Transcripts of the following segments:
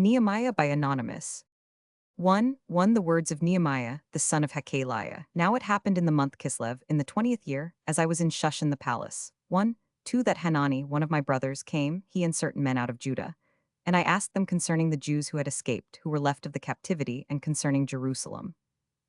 Nehemiah by Anonymous. 1. The words of Nehemiah, the son of Hakaliah. Now it happened in the month Kislev, in the 20th year, as I was in Shushan the palace. 1. 2. That Hanani, one of my brothers, came, he and certain men out of Judah. And I asked them concerning the Jews who had escaped, who were left of the captivity, and concerning Jerusalem.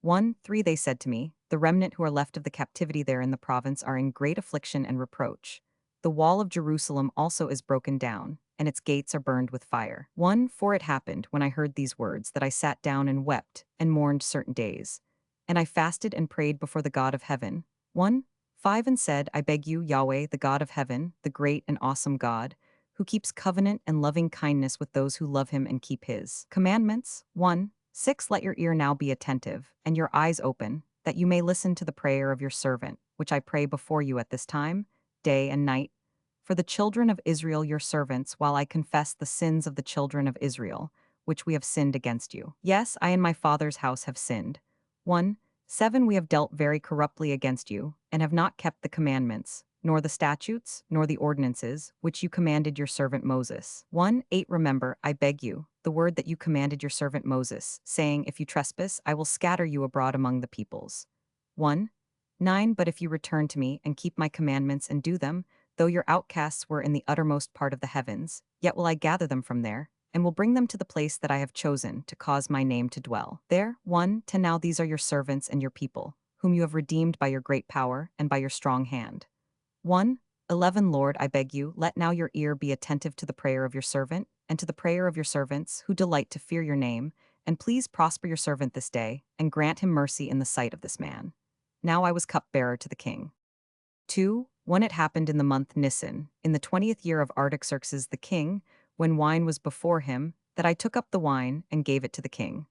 1. 3. They said to me, the remnant who are left of the captivity there in the province are in great affliction and reproach. The wall of Jerusalem also is broken down, and its gates are burned with fire. 1. For it happened, when I heard these words, that I sat down and wept, and mourned certain days. And I fasted and prayed before the God of heaven. 1. 5. And said, I beg you, Yahweh, the God of heaven, the great and awesome God, who keeps covenant and loving kindness with those who love him and keep his commandments. 1. 6. Let your ear now be attentive, and your eyes open, that you may listen to the prayer of your servant, which I pray before you at this time, day and night, for the children of Israel your servants, while I confess the sins of the children of Israel, which we have sinned against you. Yes, I and my father's house have sinned. 1. 7. We have dealt very corruptly against you, and have not kept the commandments, nor the statutes, nor the ordinances, which you commanded your servant Moses. 1. 8. Remember, I beg you, the word that you commanded your servant Moses, saying, if you trespass, I will scatter you abroad among the peoples. 1. 9. But if you return to me and keep my commandments and do them, though your outcasts were in the uttermost part of the heavens, yet will I gather them from there, and will bring them to the place that I have chosen to cause my name to dwell there. 1. 10. Now these are your servants and your people, whom you have redeemed by your great power and by your strong hand. 1. 11. Lord, I beg you, let now your ear be attentive to the prayer of your servant, and to the prayer of your servants, who delight to fear your name, and please prosper your servant this day, and grant him mercy in the sight of this man. Now I was cupbearer to the king. 2. 1. It happened in the month Nisan, in the 20th year of Artaxerxes the king, when wine was before him, that I took up the wine and gave it to the king.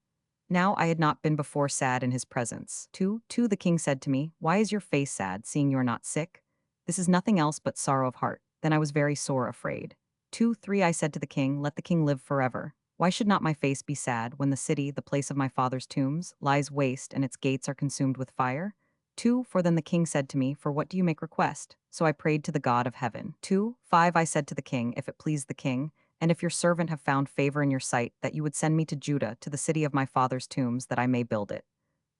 Now I had not been before sad in his presence. 2. The king said to me, why is your face sad, seeing you are not sick? This is nothing else but sorrow of heart. Then I was very sore afraid. 2. 3. I said to the king, let the king live forever. Why should not my face be sad when the city, the place of my father's tombs, lies waste and its gates are consumed with fire? 2. For then the king said to me, for what do you make request? So I prayed to the God of heaven. 2. 5. I said to the king, if it please the king, and if your servant have found favor in your sight, that you would send me to Judah, to the city of my father's tombs, that I may build it.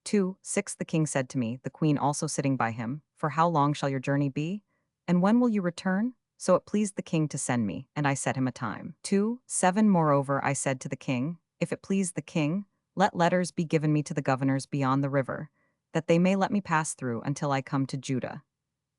2. 6. The king said to me, the queen also sitting by him, for how long shall your journey be? And when will you return? So it pleased the king to send me, and I set him a time. 2. 7. Moreover, I said to the king, if it please the king, let letters be given me to the governors beyond the river, that they may let me pass through until I come to Judah.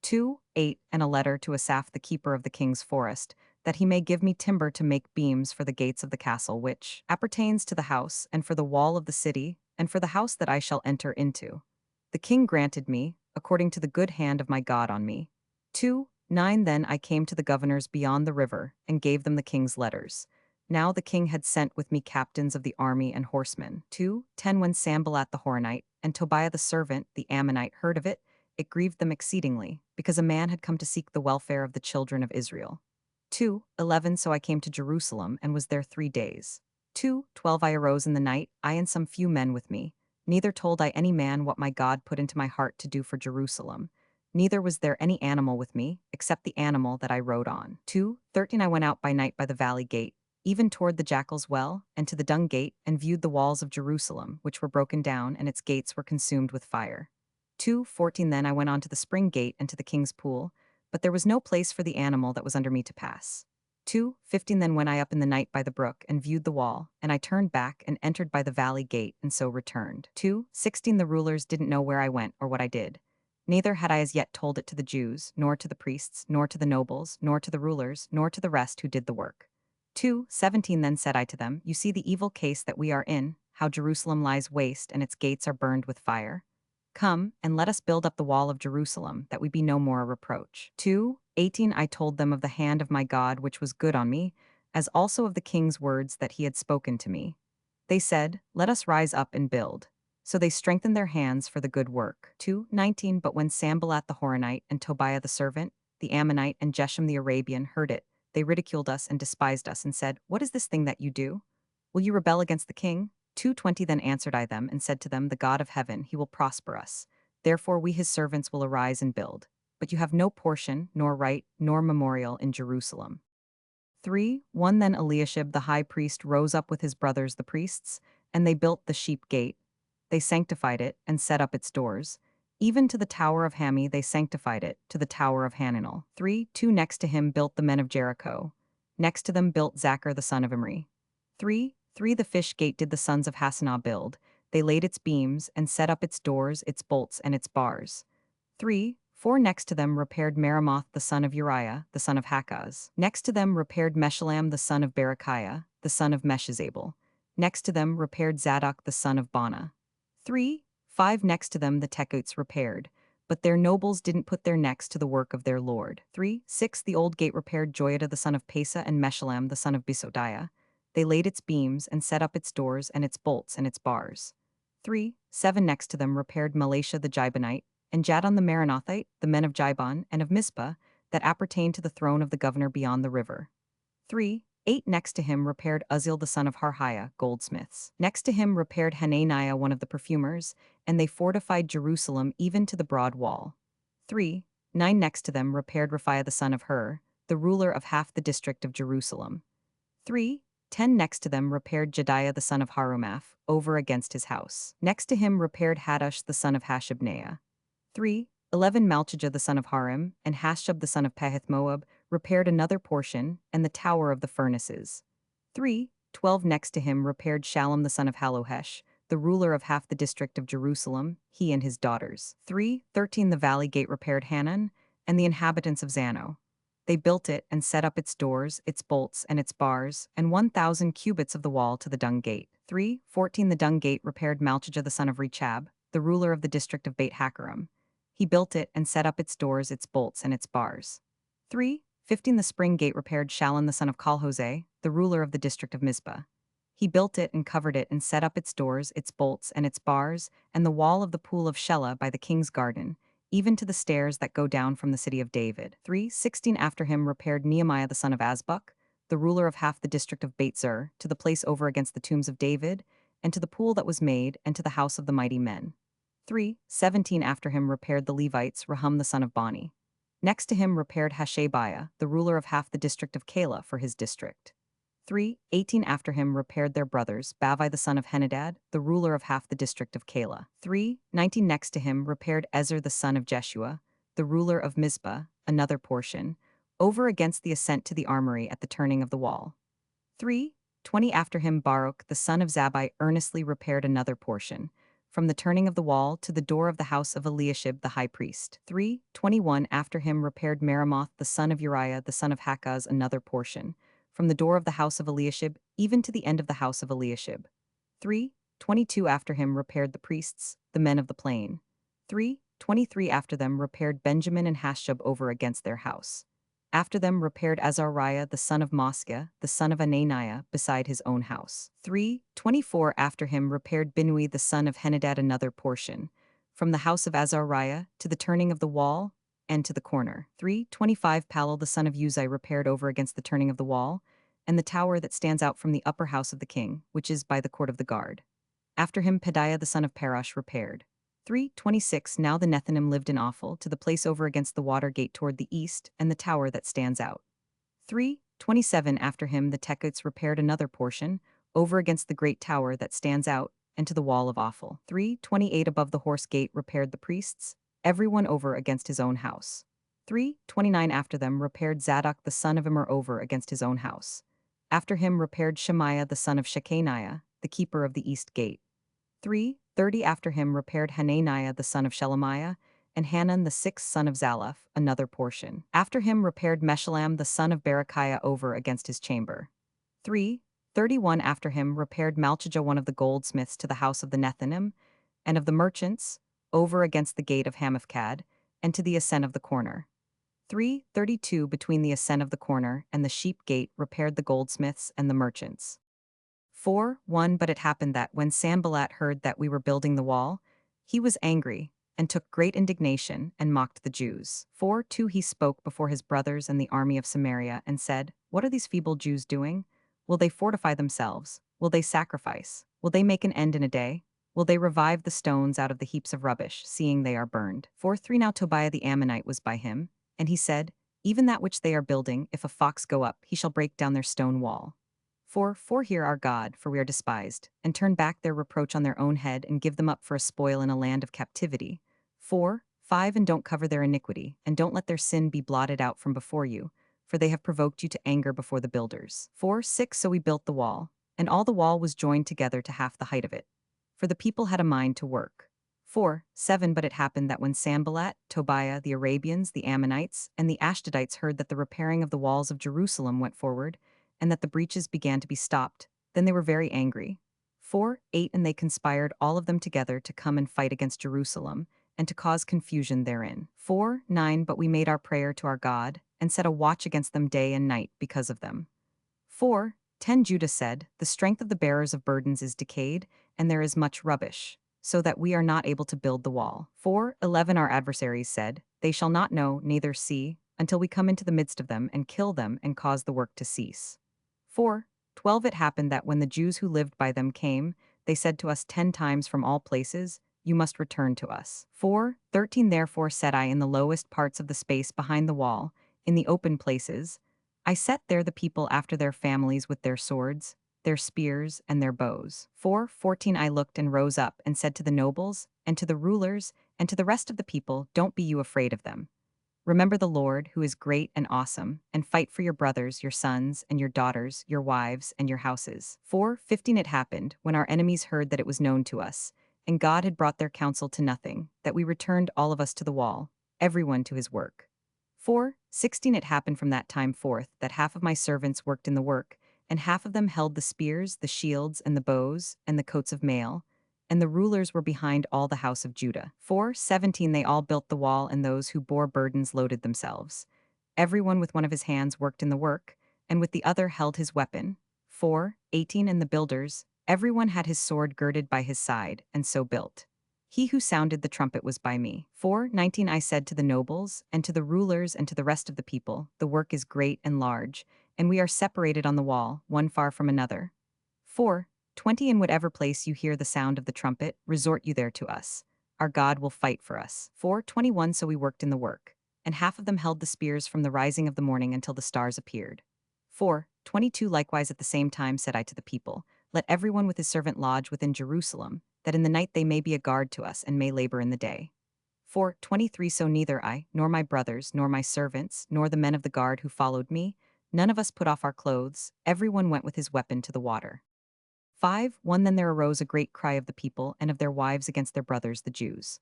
2. 8. And a letter to Asaph the keeper of the king's forest, that he may give me timber to make beams for the gates of the castle, which appertains to the house, and for the wall of the city, and for the house that I shall enter into. The king granted me, according to the good hand of my God on me. 2. 9. Then I came to the governors beyond the river, and gave them the king's letters. Now the king had sent with me captains of the army and horsemen. 2. 10. When Sanballat the Horonite, and Tobiah the servant, the Ammonite, heard of it, it grieved them exceedingly, because a man had come to seek the welfare of the children of Israel. 2. 11. So I came to Jerusalem, and was there 3 days. 2. 12. I arose in the night, I and some few men with me. Neither told I any man what my God put into my heart to do for Jerusalem. Neither was there any animal with me, except the animal that I rode on. 2. 13. I went out by night by the valley gate, even toward the jackal's well, and to the dung gate, and viewed the walls of Jerusalem, which were broken down, and its gates were consumed with fire. 2. 14. Then I went on to the spring gate and to the king's pool, but there was no place for the animal that was under me to pass. 2. 15. Then went I up in the night by the brook, and viewed the wall, and I turned back and entered by the valley gate, and so returned. 2. 16. The rulers didn't know where I went or what I did. Neither had I as yet told it to the Jews, nor to the priests, nor to the nobles, nor to the rulers, nor to the rest who did the work. 2. 17. Then said I to them, you see the evil case that we are in, how Jerusalem lies waste and its gates are burned with fire. Come, and let us build up the wall of Jerusalem, that we be no more a reproach. 2. 18. I told them of the hand of my God which was good on me, as also of the king's words that he had spoken to me. They said, let us rise up and build. So they strengthened their hands for the good work. 2. 19. But when Sanballat the Horonite, and Tobiah the servant, the Ammonite, and Geshem the Arabian heard it, they ridiculed us and despised us, and said, what is this thing that you do? Will you rebel against the king? 2:20. Then answered I them, and said to them, the God of heaven, he will prosper us. Therefore we his servants will arise and build. But you have no portion, nor right, nor memorial in Jerusalem. 3:1 Then Eliashib the high priest rose up with his brothers the priests, and they built the sheep gate. They sanctified it and set up its doors. Even to the tower of Hami they sanctified it, to the tower of Hananel. 3:2 Next to him built the men of Jericho. Next to them built Zachar the son of Imri. 3:3 The fish gate did the sons of Hassanah build. They laid its beams and set up its doors, its bolts, and its bars. 3:4 Next to them repaired Meremoth the son of Uriah, the son of Hakaz. Next to them repaired Meshullam the son of Berechiah, the son of Meshezabel. Next to them repaired Zadok the son of Bana. 3:5 Next to them the Tekoites repaired, but their nobles didn't put their necks to the work of their lord. 3:6 The old gate repaired Joiada the son of Pesa and Meshullam the son of Besodiah. They laid its beams and set up its doors and its bolts and its bars. 3:7 Next to them repaired Malasha the Jibonite, and Jadon the Meronothite, the men of Jibon and of Mizpah, that appertained to the throne of the governor beyond the river. 3:8 Next to him repaired Uzziel the son of Harhiah, goldsmiths. Next to him repaired Hananiah one of the perfumers, and they fortified Jerusalem even to the broad wall. 3:9 Next to them repaired Raphiah the son of Hur, the ruler of half the district of Jerusalem. 3:10 Next to them repaired Jediah the son of Harumaph, over against his house. Next to him repaired Haddush the son of Hashabneah. 3:11 Malchijah the son of Harim, and Hashub the son of Pahith-Moab, repaired another portion, and the tower of the furnaces. 3:12 Next to him repaired Shallum the son of Halohesh, the ruler of half the district of Jerusalem, he and his daughters. 3:13 The valley gate repaired Hanan, and the inhabitants of Zano. They built it and set up its doors, its bolts, and its bars, and 1,000 cubits of the wall to the dung gate. 3:14 The dung gate repaired Malchijah the son of Rechab, the ruler of the district of Beit Hakerem. He built it and set up its doors, its bolts, and its bars. 3:15 The spring gate repaired Shallun the son of Kalhose, the ruler of the district of Mizpah. He built it and covered it and set up its doors, its bolts, and its bars, and the wall of the pool of Shelah by the king's garden, even to the stairs that go down from the city of David. 3:16 After him repaired Nehemiah the son of Azbuk, the ruler of half the district of Beit Zur, to the place over against the tombs of David, and to the pool that was made, and to the house of the mighty men. 3:17 After him repaired the Levites Rahum the son of Bani. Next to him repaired Hashabiah, the ruler of half the district of Kala for his district. 3:18 After him repaired their brothers Bavai the son of Henadad, the ruler of half the district of Kala. 3:19 Next to him repaired Ezra the son of Jeshua, the ruler of Mizpah, another portion, over against the ascent to the armory at the turning of the wall. 3:20 After him Baruch the son of Zabbai earnestly repaired another portion, from the turning of the wall to the door of the house of Eliashib the high priest. 3:21 After him repaired Meremoth the son of Uriah the son of Hakaz another portion, from the door of the house of Eliashib even to the end of the house of Eliashib. 3:22 After him repaired the priests, the men of the plain. 3:23 After them repaired Benjamin and Hashub over against their house. After them repaired Azariah the son of Mosca, the son of Ananiah, beside his own house. 3:24 After him repaired Binui the son of Henadad another portion, from the house of Azariah to the turning of the wall and to the corner. 3:25 Palal the son of Uzai repaired over against the turning of the wall, and the tower that stands out from the upper house of the king, which is by the court of the guard. After him Pedaiah the son of Parash repaired. 3:26 Now the Nethinim lived in Ophel, to the place over against the water gate toward the east, and the tower that stands out. 3:27 After him the Tekoites repaired another portion, over against the great tower that stands out, and to the wall of Ophel. 3:28 Above the horse gate repaired the priests, everyone over against his own house. 3:29 After them repaired Zadok the son of Immer over against his own house. After him repaired Shemaiah the son of Shechaniah, the keeper of the east gate. 3:30 After him repaired Hananiah the son of Shelemiah, and Hanan the sixth son of Zalaph, another portion. After him repaired Meshullam the son of Berechiah over against his chamber. 3:31 After him repaired Malchijah one of the goldsmiths to the house of the Nethinim, and of the merchants, over against the gate of Hamathkad, and to the ascent of the corner. 3:32 Between the ascent of the corner and the sheep gate repaired the goldsmiths and the merchants. 4:1 But it happened that when Sanballat heard that we were building the wall, he was angry, and took great indignation, and mocked the Jews. 4:2 He spoke before his brothers and the army of Samaria, and said, What are these feeble Jews doing? Will they fortify themselves? Will they sacrifice? Will they make an end in a day? Will they revive the stones out of the heaps of rubbish, seeing they are burned? 4:3 Now Tobiah the Ammonite was by him, and he said, even that which they are building, if a fox go up, he shall break down their stone wall. 4. Hear our God, for we are despised, and turn back their reproach on their own head, and give them up for a spoil in a land of captivity. 5. And don't cover their iniquity, and don't let their sin be blotted out from before you, for they have provoked you to anger before the builders. 6. So we built the wall, and all the wall was joined together to half the height of it. For the people had a mind to work. 7. But it happened that when Sanballat, Tobiah, the Arabians, the Ammonites, and the Ashdodites heard that the repairing of the walls of Jerusalem went forward, and that the breaches began to be stopped, then they were very angry. 8. And they conspired all of them together to come and fight against Jerusalem, and to cause confusion therein. 9. But we made our prayer to our God, and set a watch against them day and night because of them. 10. Judah said, the strength of the bearers of burdens is decayed, and there is much rubbish, so that we are not able to build the wall. 11. Our adversaries said, they shall not know, neither see, until we come into the midst of them and kill them and cause the work to cease. 12. It happened that when the Jews who lived by them came, they said to us 10 times from all places, you must return to us. 13. Therefore said I in the lowest parts of the space behind the wall, in the open places, I set there the people after their families with their swords, their spears, and their bows. 14. I looked and rose up and said to the nobles, and to the rulers, and to the rest of the people, don't be you afraid of them. Remember the Lord, who is great and awesome, and fight for your brothers, your sons, and your daughters, your wives, and your houses. 15. It happened, when our enemies heard that it was known to us, and God had brought their counsel to nothing, that we returned all of us to the wall, everyone to his work. 16. It happened from that time forth that half of my servants worked in the work, and half of them held the spears, the shields, and the bows, and the coats of mail, and the rulers were behind all the house of Judah. 17. They all built the wall, and those who bore burdens loaded themselves. Everyone with one of his hands worked in the work, and with the other held his weapon. 18. And the builders, everyone had his sword girded by his side, and so built. He who sounded the trumpet was by me. 19. I said to the nobles, and to the rulers, and to the rest of the people, the work is great and large, and we are separated on the wall, one far from another. 20. In whatever place you hear the sound of the trumpet, resort you there to us. Our God will fight for us. 21. So we worked in the work, and half of them held the spears from the rising of the morning until the stars appeared. 22. Likewise at the same time said I to the people, let everyone with his servant lodge within Jerusalem, that in the night they may be a guard to us and may labor in the day. 23. So neither I, nor my brothers, nor my servants, nor the men of the guard who followed me, none of us put off our clothes, everyone went with his weapon to the water. 1. Then there arose a great cry of the people and of their wives against their brothers the Jews.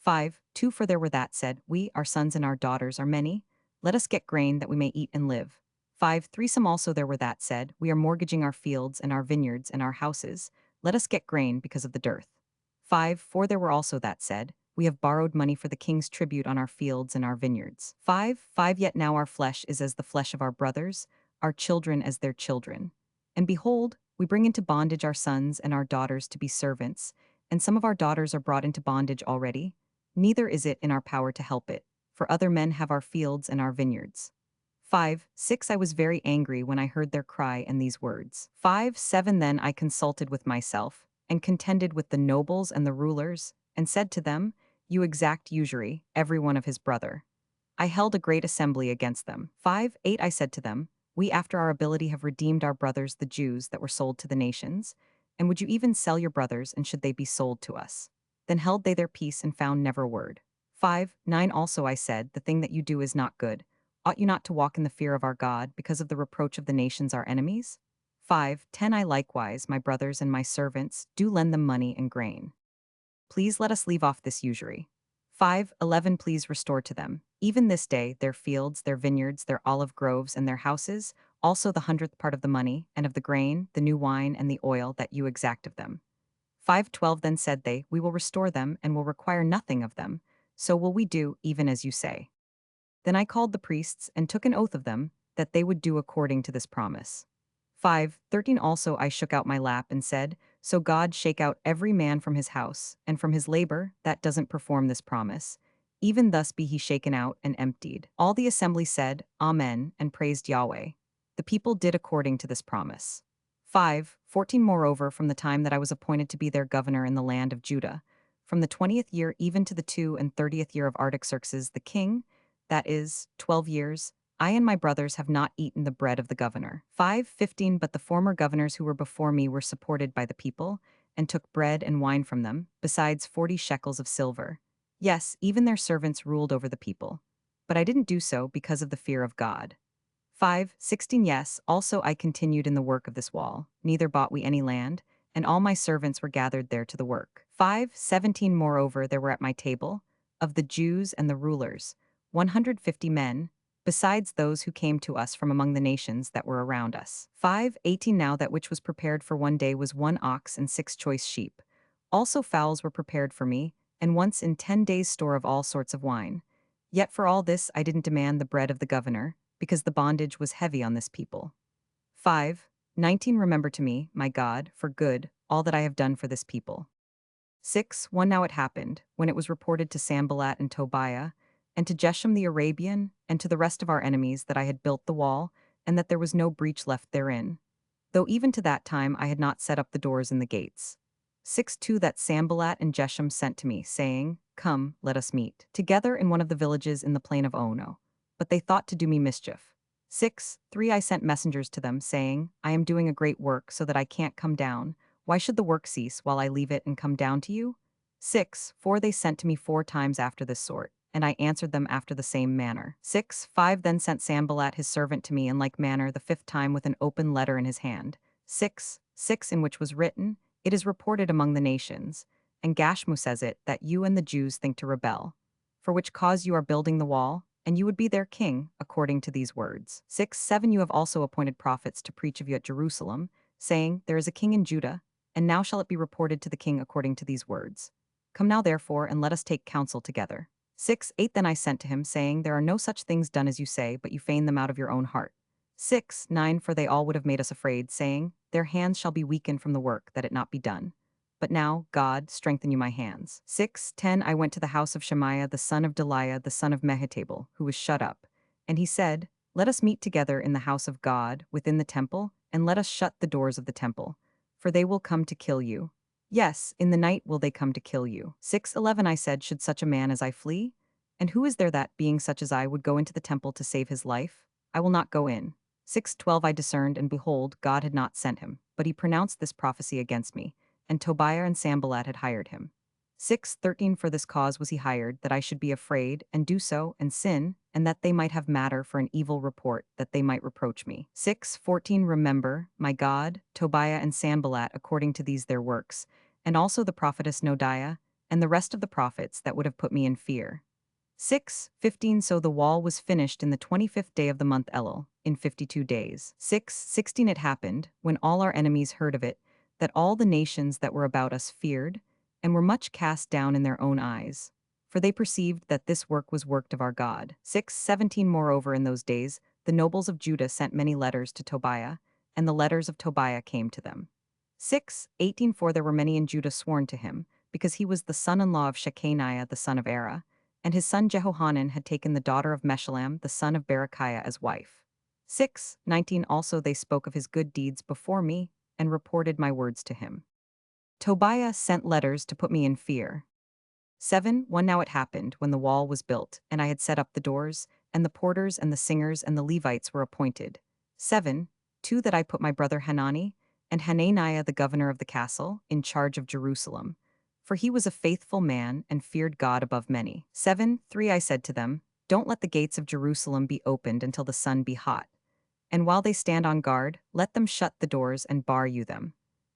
2. For there were that said, we, our sons and our daughters, are many, let us get grain that we may eat and live. 3. Some also there were that said, we are mortgaging our fields and our vineyards and our houses, let us get grain because of the dearth. 4. There were also that said, we have borrowed money for the king's tribute on our fields and our vineyards. 5. Yet now our flesh is as the flesh of our brothers, our children as their children. And behold, we bring into bondage our sons and our daughters to be servants, and some of our daughters are brought into bondage already. Neither is it in our power to help it, for other men have our fields and our vineyards. 6. I was very angry when I heard their cry and these words. 7. Then I consulted with myself, and contended with the nobles and the rulers, and said to them, you exact usury, every one of his brother. I held a great assembly against them. 8. I said to them, we after our ability have redeemed our brothers the Jews that were sold to the nations, and would you even sell your brothers, and should they be sold to us? Then held they their peace and found never a word. 9. Also I said, the thing that you do is not good. Ought you not to walk in the fear of our God, because of the reproach of the nations our enemies? 10. I likewise, my brothers and my servants, do lend them money and grain. Please let us leave off this usury. 11. Please restore to them, even this day, their fields, their vineyards, their olive groves, and their houses, also the 100th part of the money, and of the grain, the new wine, and the oil that you exact of them. 12. Then said they, we will restore them, and will require nothing of them, so will we do, even as you say. Then I called the priests, and took an oath of them, that they would do according to this promise. 13. Also I shook out my lap and said, so God shake out every man from his house, and from his labor, that doesn't perform this promise. Even thus be he shaken out and emptied. All the assembly said, Amen, and praised Yahweh. The people did according to this promise. 14. Moreover, from the time that I was appointed to be their governor in the land of Judah, from the 20th year even to the 32nd year of Artaxerxes the king, that is, 12 years, I and my brothers have not eaten the bread of the governor. 5:15 But the former governors who were before me were supported by the people, and took bread and wine from them, besides 40 shekels of silver. Yes, even their servants ruled over the people. But I didn't do so because of the fear of God. 5:16 Yes, also I continued in the work of this wall, neither bought we any land, and all my servants were gathered there to the work. 5:17 Moreover there were at my table, of the Jews and the rulers, 150 men, besides those who came to us from among the nations that were around us. 5:18 Now that which was prepared for one day was 1 ox and 6 choice sheep. Also fowls were prepared for me, and once in 10 days' store of all sorts of wine. Yet for all this I didn't demand the bread of the governor, because the bondage was heavy on this people. 5:19 Remember to me, my God, for good, all that I have done for this people. 6:1 Now it happened, when it was reported to Sanballat and Tobiah, and to Geshem the Arabian, and to the rest of our enemies that I had built the wall, and that there was no breach left therein. Though even to that time I had not set up the doors and the gates. 6:2 That Sanballat and Geshem sent to me, saying, Come, let us meet together in one of the villages in the plain of Ono. But they thought to do me mischief. 6:3 I sent messengers to them, saying, I am doing a great work, so that I can't come down. Why should the work cease while I leave it and come down to you? 6:4 They sent to me 4 times after this sort, and I answered them after the same manner. 6:5 Then sent Sanballat his servant to me in like manner the 5th time with an open letter in his hand. 6:6 In which was written, It is reported among the nations, and Gashmu says it, that you and the Jews think to rebel, for which cause you are building the wall, and you would be their king, according to these words. 6:7 You have also appointed prophets to preach of you at Jerusalem, saying, There is a king in Judah, and now shall it be reported to the king according to these words. Come now therefore, and let us take counsel together. 6:8 Then I sent to him, saying, There are no such things done as you say, but you feign them out of your own heart. 6:9 For they all would have made us afraid, saying, Their hands shall be weakened from the work, that it not be done. But now, God, strengthen you my hands. 6:10 I went to the house of Shemaiah the son of Deliah the son of Mehetabel, who was shut up. And he said, Let us meet together in the house of God, within the temple, and let us shut the doors of the temple. For they will come to kill you. Yes, in the night will they come to kill you. 6:11 I said, Should such a man as I flee? And who is there that, being such as I, would go into the temple to save his life? I will not go in. 6:12 I discerned, and behold, God had not sent him, but he pronounced this prophecy against me, and Tobiah and Sanballat had hired him. 6:13 For this cause was he hired, that I should be afraid, and do so, and sin, and that they might have matter for an evil report, that they might reproach me. 6:14 Remember, my God, Tobiah and Sanballat according to these their works, and also the prophetess Noadiah, and the rest of the prophets that would have put me in fear. 6:15 So the wall was finished in the 25th day of the month Elul, in 52 days. 6:16 It happened, when all our enemies heard of it, that all the nations that were about us feared, and were much cast down in their own eyes. For they perceived that this work was worked of our God. 6:17 Moreover in those days, the nobles of Judah sent many letters to Tobiah, and the letters of Tobiah came to them. 6:18 For there were many in Judah sworn to him, because he was the son-in-law of Shechaniah the son of Era, and his son Jehohanan had taken the daughter of Meshullam the son of Berechiah as wife. 6:19 Also they spoke of his good deeds before me, and reported my words to him. Tobiah sent letters to put me in fear. 7:1 Now it happened, when the wall was built, and I had set up the doors, and the porters and the singers and the Levites were appointed. 7:2 That I put my brother Hanani, and Hananiah the governor of the castle, in charge of Jerusalem. For he was a faithful man, and feared God above many. 7:3 I said to them, Don't let the gates of Jerusalem be opened until the sun be hot. And while they stand on guard, let them shut the doors and bar you them.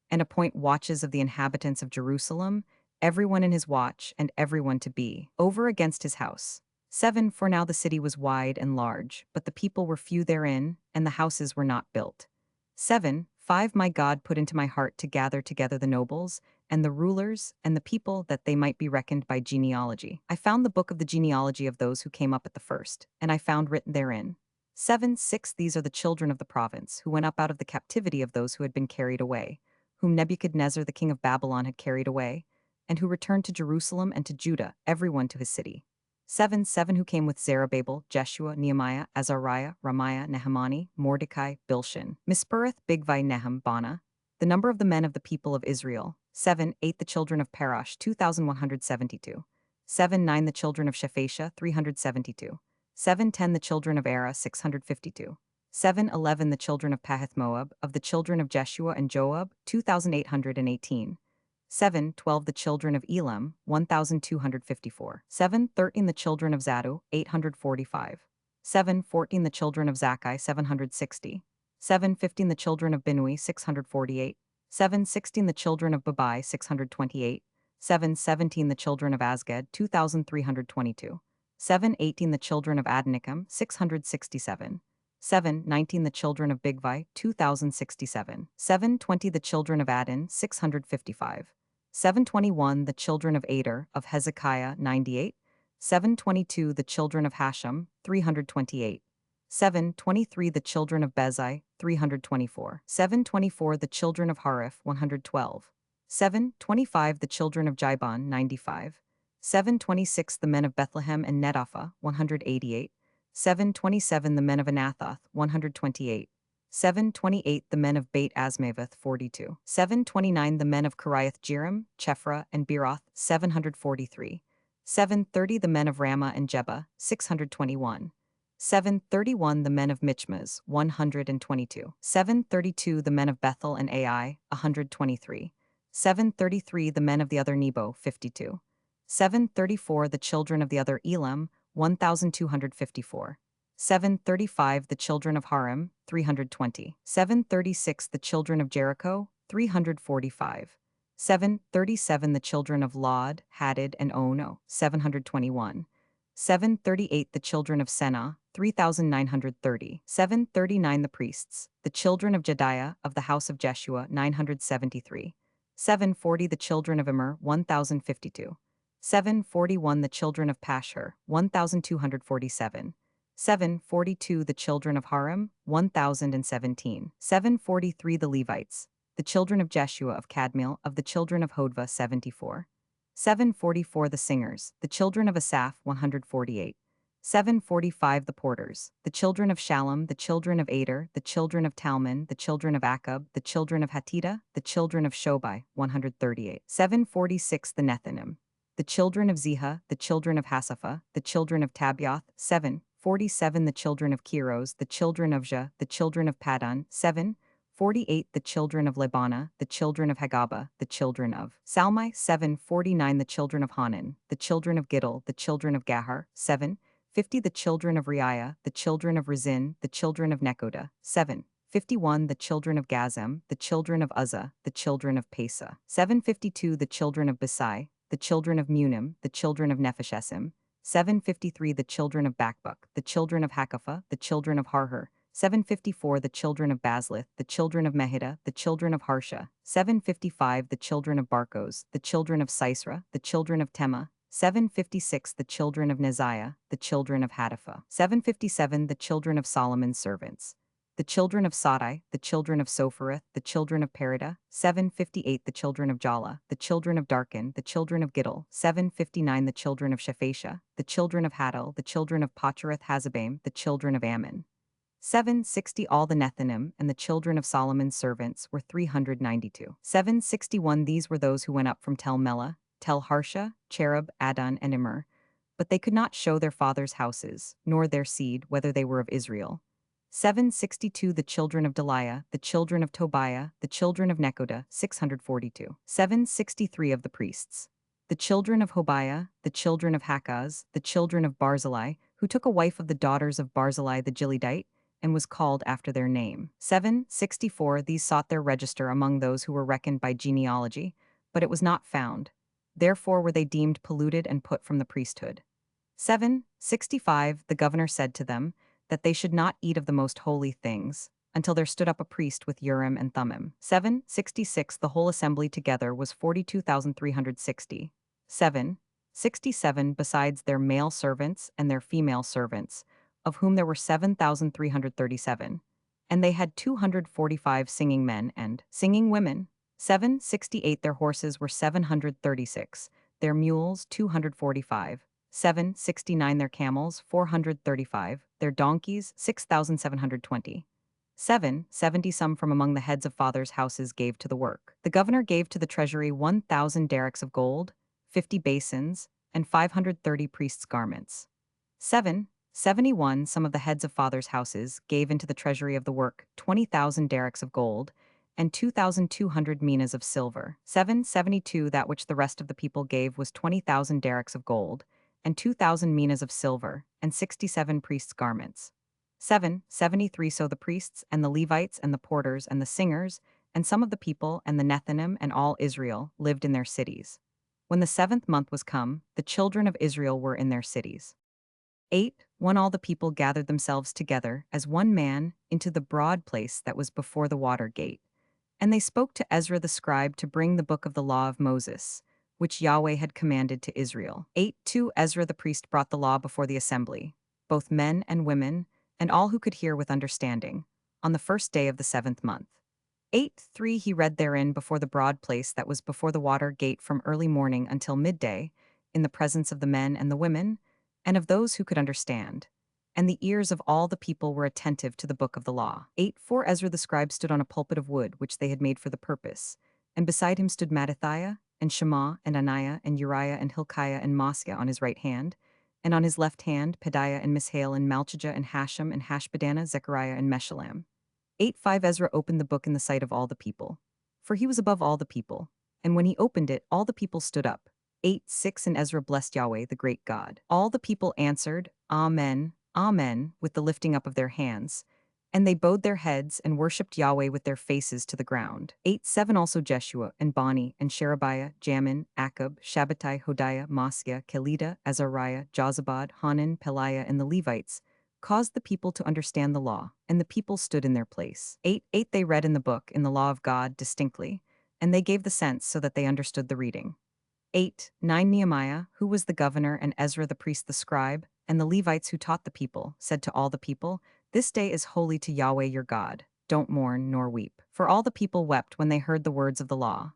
And appoint watches of the inhabitants of Jerusalem, everyone in his watch, and everyone to be over against his house. 7 For now the city was wide and large, but the people were few therein, and the houses were not built. 7:5 My God put into my heart to gather together the nobles, and the rulers, and the people, that they might be reckoned by genealogy. I found the book of the genealogy of those who came up at the first, and I found written therein. 7:6 These are the children of the province, who went up out of the captivity of those who had been carried away, whom Nebuchadnezzar the king of Babylon had carried away, and who returned to Jerusalem and to Judah, everyone to his city. 7:7 Who came with Zerubbabel, Jeshua, Nehemiah, Azariah, Ramiah, Nehemani, Mordecai, Bilshan, Misperath, Bigvai, Nehem, Bana. The number of the men of the people of Israel. 7:8 The children of Parash, 2,172. 7:9 The children of Shephatiah, 372. 7:10 The children of Era, 652. 7:11 The children of Pahath Moab, of the children of Jeshua and Joab, 2,818. 7:12 The children of Elam, 1,254. 7:13 The children of Zadu, 845. 7:14 The children of Zakkai, 760. 7:15 The children of Binui, 648. 7:16 The children of Babai, 628. 7:17 The children of Asgad, 2,322. 7:18 The children of Adnikam, 667. 7:19 The children of Bigvai, 2,067. 7:20 The children of Adin, 655. 7:21 The children of Ader, of Hezekiah, 98. 7:22 The children of Hashem, 328. 7:23 The children of Bezai, 324. 7:24 The children of Hariph, 112. 7:25 The children of Jibon, 95. 7:26 The men of Bethlehem and Netapha, 188. 7:27 The men of Anathoth, 128. 7:28 The men of Beit Asmaveth, 42. 7:29 The men of Kiriath Jearim, Chephra, and Beeroth, 743. 7:30 The men of Ramah and Jebah, 621. 7:31 The men of Michmas, 122. 7:32 The men of Bethel and Ai, 123. 7:33 The men of the other Nebo, 52. 7:34 The children of the other Elam, 1,254. 7:35 The children of Harim, 320. 7:36 The children of Jericho, 345. 7:37 The children of Lod, Hadid, and Ono, 721. 7:38 The children of Senah, 3,930. 7:39 The priests, the children of Jediah, of the house of Jeshua, 973. 7:40 The children of Immer, 1,052. 7:41 The children of Pashur, 1,247. 7:42 The children of Harim, 1,017. 7:43 The Levites, the children of Jeshua of Kadmiel, of the children of Hodva, 74. 7:44 The singers, the children of Asaph, 148. 7:45 The porters, the children of Shallum, the children of Ader, the children of Talmon, the children of Akub, the children of Hatita, the children of Shobai, 138. 7:46 The Nethinim, the children of Ziha, the children of Hasapha, the children of Tabioth, 7:47 The children of Kiros, the children of Jah, the children of Paddan, 7:48 The children of Lebana, the children of Hagaba, the children of Salmai, 7:49 The children of Hanan, the children of Giddel, the children of Gahar, 7:50 The children of Reiah, the children of Rezin, the children of Nekoda, 7:51 The children of Gazem, the children of Uzzah, the children of Pesa, 7:52 The children of Besai, the children of Munim, the children of Nepheshesim, 7:53 The children of Bakbuk, the children of Hakapha, the children of Harhur, 7:54 The children of Baslith, the children of Mehida, the children of Harsha, 7:55 The children of Barkos, the children of Sisra, the children of Tema, 7:56 The children of Neziah, the children of Hatapha, 7:57 The children of Solomon's servants, the children of Sadai, the children of Sophereth, the children of Perida, 7:58 The children of Jala, the children of Darkin, the children of Giddel, 7:59 The children of Shephatia, the children of Hadel, the children of Pacherath Hazabaim, the children of Ammon. 7:60 All the Nethinim and the children of Solomon's servants were 392. 7:61 These were those who went up from Tel Melah, Tel Harsha, Cherub, Adon, and Immer, but they could not show their fathers' houses, nor their seed, whether they were of Israel. 7:62 The children of Deliah, the children of Tobiah, the children of Nekoda, 642. 7:63 Of the priests, the children of Hobiah, the children of Hakaz, the children of Barzillai, who took a wife of the daughters of Barzillai the Gileadite, and was called after their name. 7:64 These sought their register among those who were reckoned by genealogy, but it was not found. Therefore were they deemed polluted and put from the priesthood. 7:65 The governor said to them that they should not eat of the most holy things, until there stood up a priest with Urim and Thummim. 7:66 The whole assembly together was 42,360. 7:67 Besides their male servants and their female servants, of whom there were 7,337, and they had 245 singing men and singing women. 7:68 Their horses were 736, their mules 245. 7:69 Their camels 435, their donkeys 6,720. 7:70 Some from among the heads of fathers' houses gave to the work. The governor gave to the treasury 1,000 derricks of gold, 50 basins, and 530 priests' garments. 7 71 Some of the heads of fathers' houses gave into the treasury of the work 20,000 derricks of gold, and 2,200 minas of silver. 772 That which the rest of the people gave was 20,000 derricks of gold, and 2,000 minas of silver, and 67 priests' garments. 773 So the priests, and the Levites, and the porters, and the singers, and some of the people, and the Nethinim, and all Israel, lived in their cities. When the 7th month was come, the children of Israel were in their cities. 8 When all the people gathered themselves together, as one man, into the broad place that was before the water gate. And they spoke to Ezra the scribe to bring the book of the law of Moses, which Yahweh had commanded to Israel. 8:2 Ezra the priest brought the law before the assembly, both men and women, and all who could hear with understanding, on the first day of the 7th month. 8:3 He read therein before the broad place that was before the water gate from early morning until midday, in the presence of the men and the women, and of those who could understand. And the ears of all the people were attentive to the book of the law. 8:4 Ezra the scribe stood on a pulpit of wood which they had made for the purpose, and beside him stood Mattathiah, and Shema, and Ananiah, and Uriah, and Hilkiah, and Mosiah on his right hand, and on his left hand Pedaiah, and Mishael, and Malchijah, and Hashem, and Hashbaddanah, Zechariah, and Meshullam. 8:5 Ezra opened the book in the sight of all the people, for he was above all the people, and when he opened it, all the people stood up. 8:6 And Ezra blessed Yahweh, the great God. All the people answered, Amen, Amen, with the lifting up of their hands, and they bowed their heads and worshipped Yahweh with their faces to the ground. 8:7 Also Jeshua, and Bani, and Sherebiah, Jamin, Akub, Shabbatai, Hodiah, Mosiah, Kelida, Azariah, Jozabad, Hanan, Peliah, and the Levites, caused the people to understand the law, and the people stood in their place. 8:8 They read in the book, in the law of God, distinctly, and they gave the sense so that they understood the reading. 8:9 Nehemiah, who was the governor, and Ezra the priest the scribe, and the Levites who taught the people, said to all the people, This day is holy to Yahweh your God. Don't mourn nor weep. For all the people wept when they heard the words of the law.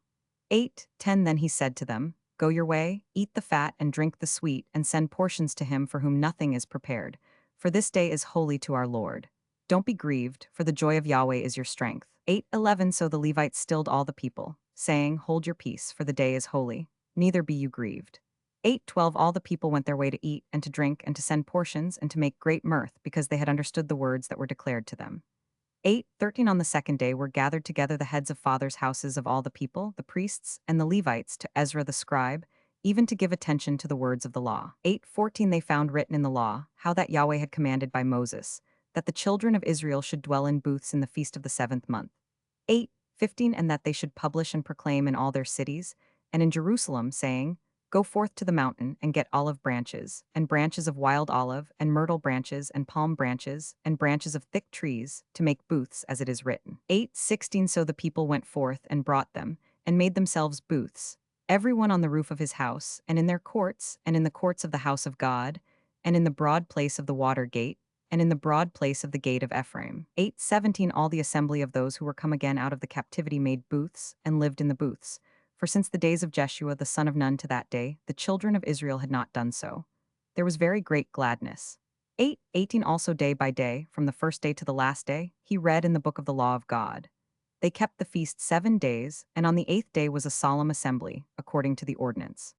8:10 Then he said to them, Go your way, eat the fat and drink the sweet, and send portions to him for whom nothing is prepared. For this day is holy to our Lord. Don't be grieved, for the joy of Yahweh is your strength. 8:11 So the Levites stilled all the people, saying, Hold your peace, for the day is holy. Neither be you grieved. 8:12 All the people went their way to eat and to drink and to send portions and to make great mirth, because they had understood the words that were declared to them. 8:13 On the second day were gathered together the heads of fathers' houses of all the people, the priests, and the Levites, to Ezra the scribe, even to give attention to the words of the law. 8:14 They found written in the law how that Yahweh had commanded by Moses, that the children of Israel should dwell in booths in the feast of the 7th month. 8:15 And that they should publish and proclaim in all their cities, and in Jerusalem, saying, Go forth to the mountain, and get olive branches, and branches of wild olive, and myrtle branches, and palm branches, and branches of thick trees, to make booths, as it is written. 8:16 So the people went forth, and brought them, and made themselves booths, every one on the roof of his house, and in their courts, and in the courts of the house of God, and in the broad place of the water gate, and in the broad place of the gate of Ephraim. 8:17 All the assembly of those who were come again out of the captivity made booths, and lived in the booths. For since the days of Jeshua the son of Nun to that day, the children of Israel had not done so. There was very great gladness. 8:18 Also day by day, from the first day to the last day, he read in the book of the law of God. They kept the feast 7 days, and on the 8th day was a solemn assembly, according to the ordinance.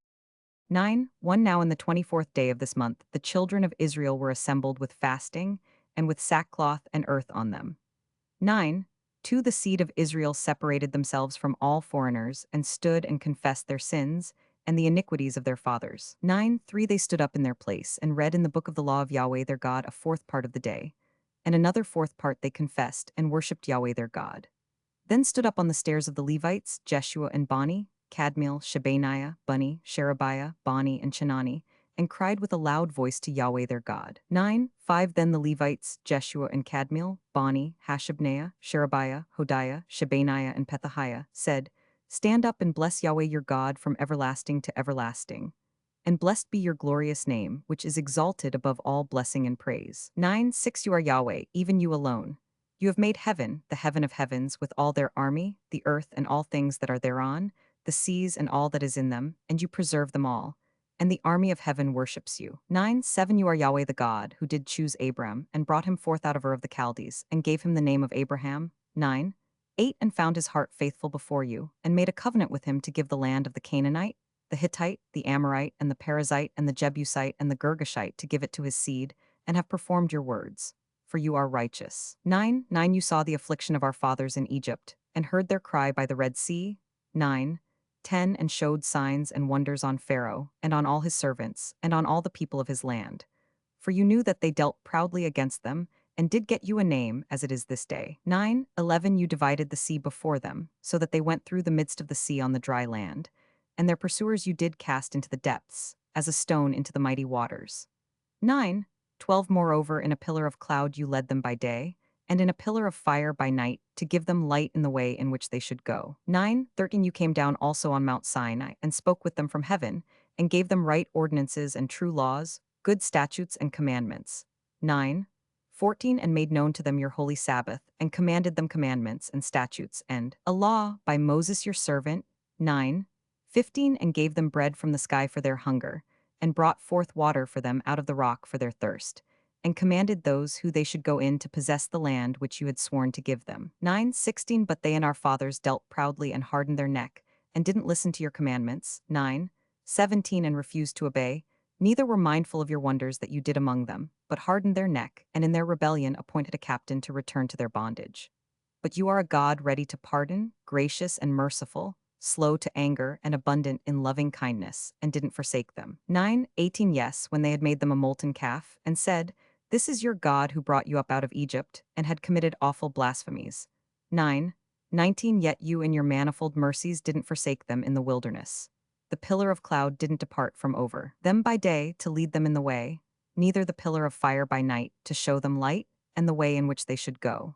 9:1 Now in the 24th day of this month, the children of Israel were assembled with fasting, and with sackcloth and earth on them. 9:2 The seed of Israel separated themselves from all foreigners, and stood and confessed their sins, and the iniquities of their fathers. 9:3 They stood up in their place, and read in the book of the law of Yahweh their God a fourth part of the day, and another fourth part they confessed, and worshipped Yahweh their God. Then stood up on the stairs of the Levites, Jeshua and Bani, Kadmiel, Shebaniah, Bunni, Sherebiah, Bani, and Chenani, and cried with a loud voice to Yahweh their God. 9:5 Then the Levites, Jeshua and Kadmiel, Bani, Hashabneiah, Sherebiah, Hodiah, Shebaniah, and Pethahiah, said, Stand up and bless Yahweh your God from everlasting to everlasting. And blessed be your glorious name, which is exalted above all blessing and praise. 9:6 You are Yahweh, even you alone. You have made heaven, the heaven of heavens, with all their army, the earth and all things that are thereon, the seas and all that is in them, and you preserve them all. And the army of heaven worships you. 9:7 You are Yahweh the God, who did choose Abram, and brought him forth out of Ur of the Chaldees, and gave him the name of Abraham. 9:8 And found his heart faithful before you, and made a covenant with him to give the land of the Canaanite, the Hittite, the Amorite, and the Perizzite, and the Jebusite, and the Girgashite, to give it to his seed, and have performed your words, for you are righteous. 9 You saw the affliction of our fathers in Egypt, and heard their cry by the Red Sea. 9 10 And showed signs and wonders on Pharaoh, and on all his servants, and on all the people of his land. For you knew that they dealt proudly against them, and did get you a name, as it is this day. 11 You divided the sea before them, so that they went through the midst of the sea on the dry land, and their pursuers you did cast into the depths, as a stone into the mighty waters. 12 Moreover, in a pillar of cloud you led them by day, and in a pillar of fire by night, to give them light in the way in which they should go. 13 You came down also on Mount Sinai, and spoke with them from heaven, and gave them right ordinances and true laws, good statutes and commandments. 14 And made known to them your holy Sabbath, and commanded them commandments and statutes and a law by Moses your servant. 15 And gave them bread from the sky for their hunger, and brought forth water for them out of the rock for their thirst, and commanded those who they should go in to possess the land which you had sworn to give them. 16 But they and our fathers dealt proudly and hardened their neck, and didn't listen to your commandments. 17 And refused to obey, neither were mindful of your wonders that you did among them, but hardened their neck, and in their rebellion appointed a captain to return to their bondage. But you are a God ready to pardon, gracious and merciful, slow to anger and abundant in loving kindness, and didn't forsake them. 18 Yes, when they had made them a molten calf, and said, This is your God who brought you up out of Egypt, and had committed awful blasphemies. 19 Yet you in your manifold mercies didn't forsake them in the wilderness. The pillar of cloud didn't depart from over them by day to lead them in the way, neither the pillar of fire by night to show them light and the way in which they should go.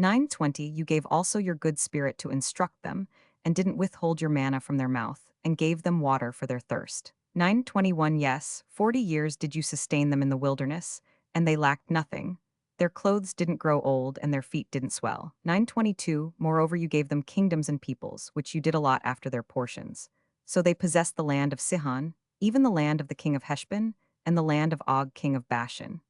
20 You gave also your good spirit to instruct them, and didn't withhold your manna from their mouth, and gave them water for their thirst. 21 Yes, 40 years did you sustain them in the wilderness, and they lacked nothing. Their clothes didn't grow old, and their feet didn't swell. 22 Moreover you gave them kingdoms and peoples, which you did allot after their portions. So they possessed the land of Sihon, even the land of the king of Heshbon, and the land of Og king of Bashan.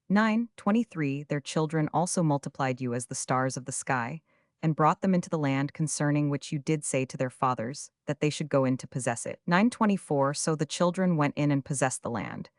23 Their children also multiplied you as the stars of the sky, and brought them into the land concerning which you did say to their fathers, that they should go in to possess it. 24 So the children went in and possessed the land,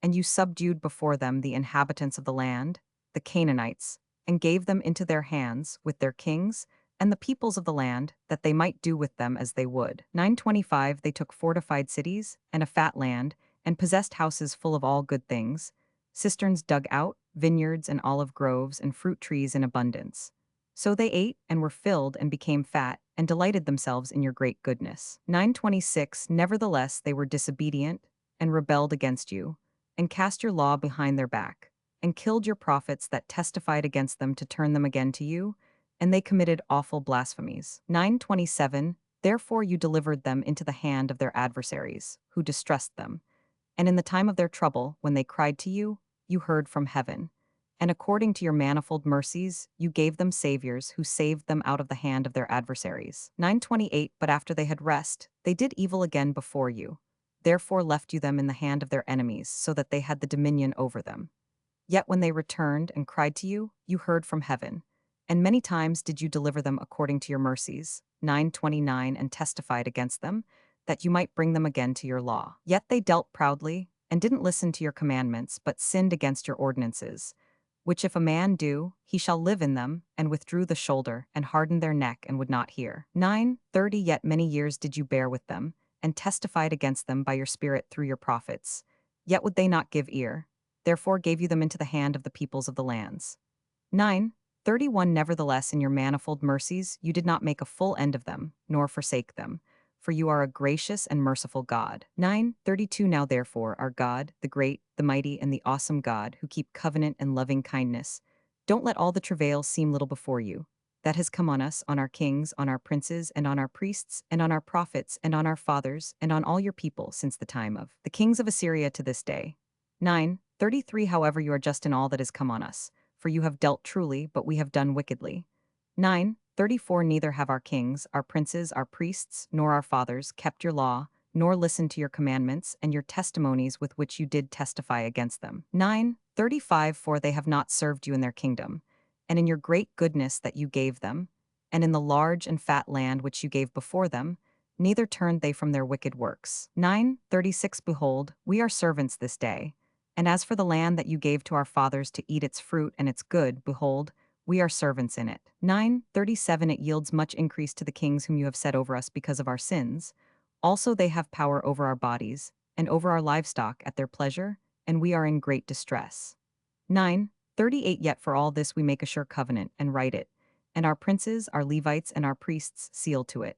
and you subdued before them the inhabitants of the land, the Canaanites, and gave them into their hands, with their kings, and the peoples of the land, that they might do with them as they would. 25 They took fortified cities, and a fat land, and possessed houses full of all good things, cisterns dug out, vineyards and olive groves and fruit trees in abundance. So they ate and were filled and became fat, and delighted themselves in your great goodness. 26 Nevertheless they were disobedient, and rebelled against you, and cast your law behind their back, and killed your prophets that testified against them to turn them again to you, and they committed awful blasphemies. 27 Therefore you delivered them into the hand of their adversaries, who distressed them. And in the time of their trouble, when they cried to you, you heard from heaven. And according to your manifold mercies, you gave them saviors who saved them out of the hand of their adversaries. 28 But after they had rest, they did evil again before you. Therefore left you them in the hand of their enemies, so that they had the dominion over them. Yet when they returned and cried to you, you heard from heaven. And many times did you deliver them according to your mercies. 29 And testified against them, that you might bring them again to your law. Yet they dealt proudly, and didn't listen to your commandments, but sinned against your ordinances, which if a man do, he shall live in them, and withdrew the shoulder, and hardened their neck, and would not hear. 30 Yet many years did you bear with them, and testified against them by your spirit through your prophets. Yet would they not give ear, therefore gave you them into the hand of the peoples of the lands. 31 Nevertheless in your manifold mercies you did not make a full end of them, nor forsake them, for you are a gracious and merciful God. 32 Now therefore, our God, the great, the mighty, and the awesome God, who keep covenant and loving kindness, don't let all the travail seem little before you, that has come on us, on our kings, on our princes, and on our priests, and on our prophets, and on our fathers, and on all your people since the time of the kings of Assyria to this day. 33 However you are just in all that has come on us, for you have dealt truly, but we have done wickedly. 34 Neither have our kings, our princes, our priests, nor our fathers kept your law, nor listened to your commandments and your testimonies with which you did testify against them. 35 For they have not served you in their kingdom, and in your great goodness that you gave them, and in the large and fat land which you gave before them, neither turned they from their wicked works. 36 Behold, we are servants this day, And as for the land that you gave to our fathers to eat its fruit and its good, behold, we are servants in it. 9:37 It yields much increase to the kings whom you have set over us because of our sins. Also they have power over our bodies, and over our livestock at their pleasure, and we are in great distress. 9:38 Yet for all this we make a sure covenant, and write it, and our princes, our Levites, and our priests seal to it.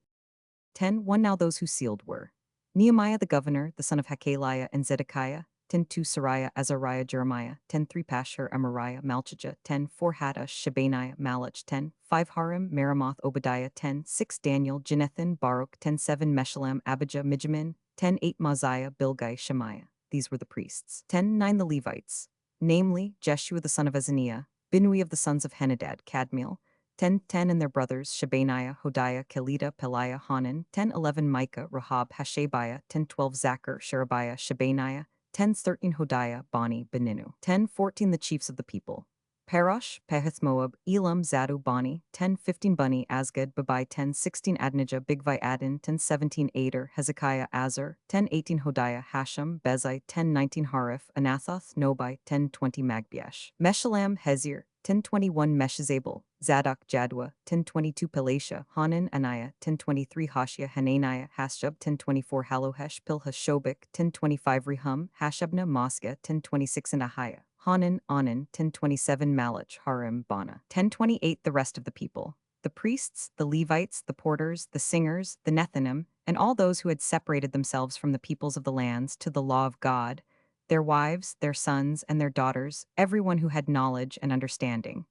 10:1 Now those who sealed were Nehemiah the governor, the son of Hakaliah, and Zedekiah. 10:2 Sariah, Azariah, Jeremiah. 10:3 Pashur, Amariah, Malchijah. 10:4 Haddash, Shebaniah, Malach. 10:5 Harim, Meremoth, Obadiah. 10:6 Daniel, Jonathan, Baruch. 10:7 Meshullam, Abijah, Mijamin. 10:8 Mosiah, Bilgai, Shemaiah. These were the priests. 10:9 The Levites, namely Jeshua the son of Azaniah, Binui of the sons of Henadad, Kadmiel. 10:10 And their brothers, Shebaniah, Hodiah, Kelida, Peliah, Hanan. 10:11 Micah, Rahab, Hashabiah. 10:12 Zachar, Sherebiah, Shebaniah. 10:13 Hodiah, Bani, Beninu. 10:14 The chiefs of the people, Parosh, Peheth Moab, Elam, Zadu, Bani. 10:15 Bunni, Asgad, Babai. 10:16 Adnijah, Bigvai, Adin. 10:17 Ader, Hezekiah, Azar. 10:18 Hodiah, Hashem, Bezai. 10:19 Harif, Anathoth, Nobai. 10:20 Magbiash, Meshullam, Hezir. 10:21 Meshezabel, Zadok, Jadwa. 10:22 Pelasha, Hanan, Aniah. 10:23 Hoshea, Hananiah, Hashub. 10:24 Halohesh, Pilha, Shobik. 10:25 Rehum, Hashabna, Mosca. 10:26 and Ahiah, Hanan, Onan. 10:27 Malach, Harim, Bana. 10:28 The rest of the people, the priests, the Levites, the porters, the singers, the Nethinim, and all those who had separated themselves from the peoples of the lands to the law of God, their wives, their sons, and their daughters, everyone who had knowledge and understanding.